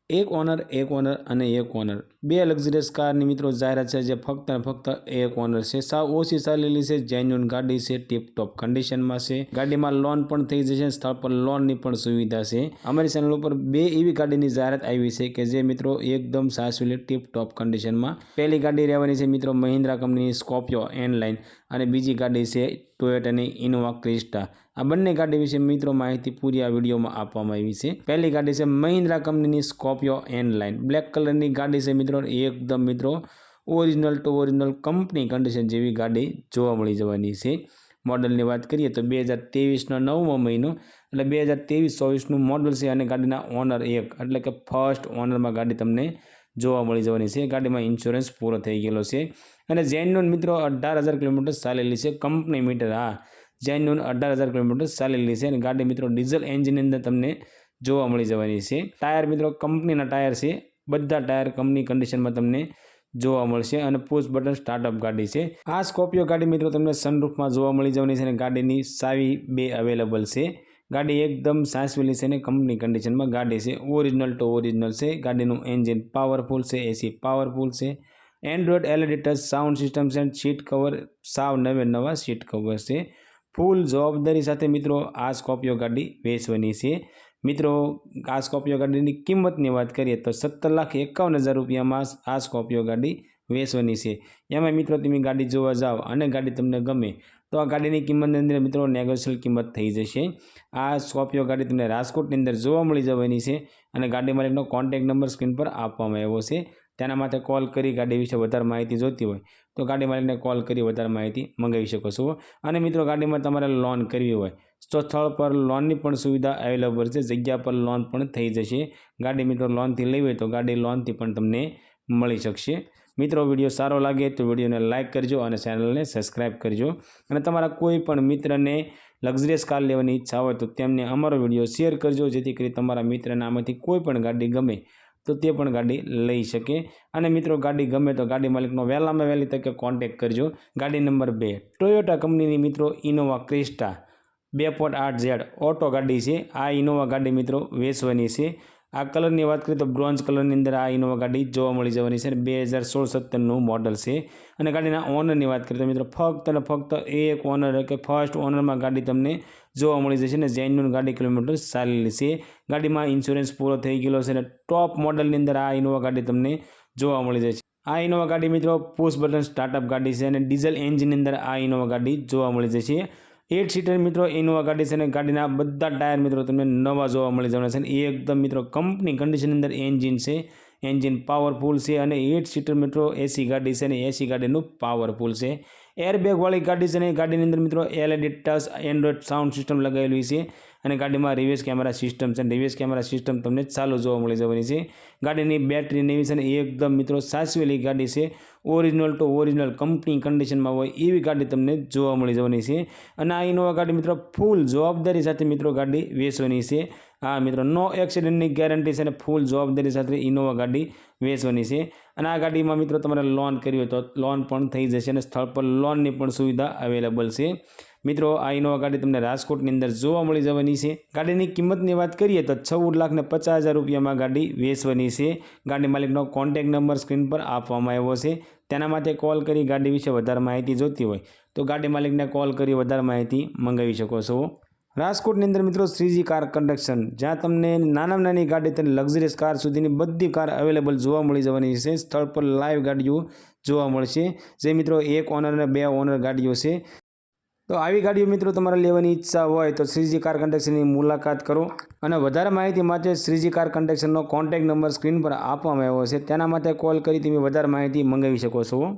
एक ओनर અને એક ઓનર બે લક્ઝરિયસ કારની મિત્રો જાહેરાત છે જે ફક્ત ને ફક્ત એક ઓનર છે। સાવ ઓછી ચાલેલી છે, જેન્યુઅન ગાડી છે, ટીપ ટોપ કન્ડિશનમાં છે। ગાડીમાં લોન પણ થઈ જશે, સ્થળ પર લોનની પણ સુવિધા છે। અમારી ચેનલ ઉપર બે એવી ગાડીની જાહેરાત આવી છે કે જે મિત્રો એકદમ સાચવેલી ટીપ ટોપ કન્ડિશનમાં। પહેલી ગાડી રહેવાની છે મિત્રો મહિન્દ્રા કંપનીની સ્કોર્પિયો એન લાઇન અને બીજી ગાડી છે ટોયોટાની ઇનોવા ક્રિસ્ટા। આ બંને ગાડી વિશે મિત્રો માહિતી પૂરી આ વિડીયોમાં આપવામાં આવી છે। પહેલી ગાડી છે મહિન્દ્રા કંપનીની સ્કોર્પિયો એન લાઇન, બ્લેક કલરની ગાડી છે મિત્રો, એકદમ મિત્રો original two original company condition જેવી ગાડી જોવા મળી જવાની છે। મોડલની વાત કરીએ તો 2023નો 9મો મહિનો એટલે 2023-24નું મોડલ છે અને ગાડીના ઓનર એક એટલે કે ફર્સ્ટ ઓનરમાં ગાડી તમને જોવા મળી જવાની છે। ગાડીમાં ઇન્સ્યોરન્સ પૂરો થઈ ગયેલો છે અને જેન્યુઅન મિત્રો 18,000 કિલોમીટર ચાલેલી છે, કંપની મીટર। હા, જેન્યુઅન 18,000 કિલોમીટર ચાલેલી છે અને ગાડી મિત્રો ડીઝલ એન્જિનની અંદર તમને જોવા મળી જવાની છે। ટાયર મિત્રો કંપનીના ટાયર છે, બધા ટાયર કંપની કન્ડિશનમાં તમને જોવા મળશે અને પુશ બટન સ્ટાર્ટઅપ ગાડી છે। આ સ્કોર્પિયો ગાડી મિત્રો તમને સનરૂફમાં જોવા મળી જવાની છે અને ગાડીની ચાવી બે અવેલેબલ છે। ગાડી એકદમ સાચવેલી છે અને કંપની કન્ડિશનમાં ગાડી છે, ઓરિજિનલ ટુ ઓરિજિનલ છે। ગાડીનું એન્જિન પાવરફુલ છે, એસી પાવરફુલ છે, Android LED touch sound system છે, સીટ કવર સાવ નવા સીટ કવર છે। ફૂલ જવાબદારી સાથે મિત્રો આ સ્કોર્પિયો ગાડી વેચવાની છે। મિત્રો આ સ્કોર્પિયો ગાડીની કિંમતની વાત કરીએ તો 17,51,000 રૂપિયામાં આ સ્કોર્પિયો ગાડી વેચવાની છે। એમાં મિત્રો તમે ગાડી જોવા જાઓ અને ગાડી તમને ગમે તો આ ગાડીની કિંમતની અંદર મિત્રો નેગોશિયેબલ કિંમત થઈ જશે। આ સ્કોર્પિયો ગાડી તમને રાજકોટની અંદર જોવા મળી જવાની છે અને ગાડી માલિકનો કોન્ટેક્ટ નંબર સ્ક્રીન પર આપવામાં આવ્યો છે। તેના માટે કોલ કરી ગાડી વિશે વધારે માહિતી જોઈતી હોય તો ગાડી માલિકને કોલ કરી વધારે માહિતી મંગાવી શકો છો। અને મિત્રો ગાડીમાં તમારે લોન કરવી હોય તો સ્થળ પર લોનની પણ સુવિધા અવેલેબલ છે, જગ્યા પર લોન પણ થઈ જશે। ગાડી મિત્રો લોનથી લેવી હોય તો ગાડી લોનથી પણ તમને મળી શકશે। મિત્રો વિડીયો સારો લાગે તો વિડીયોને લાઇક કરજો અને ચેનલને સબસ્ક્રાઈબ કરજો અને તમારા કોઈ પણ મિત્રને લક્ઝરિયસ કાર લેવાની ઈચ્છા હોય તો તેમને અમારો વિડીયો શેર કરજો, જેથી કરી તમારા મિત્રના આમાંથી કોઈ પણ ગાડી ગમે તો તે પણ ગાડી લઈ શકે। અને મિત્રો ગાડી ગમે તો ગાડી માલિકનો વહેલામાં વહેલી તકે કોન્ટેક્ટ કરજો। ગાડી નંબર 2 ટોયોટા કંપનીની મિત્રો ઇનોવા ક્રિસ્ટા 2.8Z ઓટો ગાડી છે। આ ઇનોવા ગાડી મિત્રો વેચવાની છે। આ કલરની વાત કરીએ તો બ્રોન્ઝ કલરની અંદર આ ઇનોવા ગાડી જોવા મળી જવાની છે, 2016-17નું મોડલ છે। અને ગાડીના ઓનરની વાત કરીએ તો મિત્રો ફક્ત અને ફક્ત એક ઓનર કે ફર્સ્ટ ઓનરમાં ગાડી તમને જોવા મળી જશે ને જેન્યુઅન ગાડી કિલોમીટર ચાલેલી છે। ગાડીમાં ઇન્સ્યોરન્સ પૂરો થઈ ગયેલો છે અને ટોપ મોડલની અંદર આ ઇનોવા ગાડી તમને જોવા મળી જશે। આ ઇનોવા ગાડી મિત્રો પુશ બટન સ્ટાર્ટઅપ ગાડી છે અને ડીઝલ એન્જિનની અંદર આ ઇનોવા ગાડી જોવા મળી જશે। 8 સીટર મિત્રો ઇનોવા ગાડી છે અને ગાડીના બધા ટાયર મિત્રો તમને નવા જોવા મળી જવાના છે અને એકદમ મિત્રો કંપની કન્ડિશનની અંદર એન્જિન છે, એન્જિન પાવરફુલ છે અને 8 સીટર મિત્રો એસી ગાડી છે અને એસી ગાડીનું પાવરફુલ છે। એરબેગવાળી ગાડી છે અને ગાડીની અંદર મિત્રો LED touch Android sound system લગાવેલી છે અને ગાડીમાં રિવર્સ કેમેરા સિસ્ટમ છે, રિવર્સ કેમેરા સિસ્ટમ તમને ચાલુ જોવા મળી જવાની છે। ગાડીની બેટરી નવી છે અને એકદમ મિત્રો સાચવેલી ગાડી છે, ઓરિજિનલ ટુ ઓરિજિનલ કંપની કન્ડિશનમાં હોય એવી ગાડી તમને જોવા મળી જવાની છે। અને આ ઇનોવા ગાડી મિત્રો ફૂલ જવાબદારી સાથે મિત્રો ગાડી વેચવાની છે। હા મિત્રો નો એક્સિડન્ટની ગેરંટી છે અને ફૂલ જવાબદારી સાથે ઇનોવા ગાડી વેચવાની છે। અને આ ગાડીમાં મિત્રો તમારે લોન કરવી હોય તો લોન પણ થઈ જશે અને સ્થળ પર લોનની પણ સુવિધા અવેલેબલ છે। મિત્રો આ ઇનોવા ગાડી તમને રાજકોટની અંદર જોવા મળી જવાની છે। ગાડીની કિંમતની વાત કરીએ તો 14,50,000 રૂપિયામાં ગાડી વેચવાની છે। ગાડી માલિકનો કોન્ટેક્ટ નંબર સ્ક્રીન પર આપવામાં આવ્યો છે, તેના માટે કોલ કરી ગાડી વિશે વધારે માહિતી જોઈતી હોય તો ગાડી માલિકને કોલ કરી વધારે માહિતી મંગાવી શકો છો। રાજકોટની અંદર મિત્રો શ્રીજી કાર કન્સ્ટ્રક્શન, જ્યાં તમને નાનામાં નાની ગાડી લક્ઝરિયસ કાર સુધીની બધી કાર અવેલેબલ જોવા મળી જવાની છે। સ્થળ પર લાઈવ ગાડીઓ જોવા મળશે, જે મિત્રો એક ઓનર અને બે ઓનર ગાડીઓ છે। તો આવી ગાડીઓ મિત્રો તમારે લેવાની ઈચ્છા હોય તો શ્રીજી કાર કન્સ્ટ્રક્શનની મુલાકાત કરો અને વધારે માહિતી માટે શ્રીજી કાર કન્સ્ટ્રક્શનનો કોન્ટેક્ટ નંબર સ્ક્રીન પર આપવામાં આવ્યો છે, તેના માટે કોલ કરી તમે વધારે માહિતી મંગાવી શકો છો।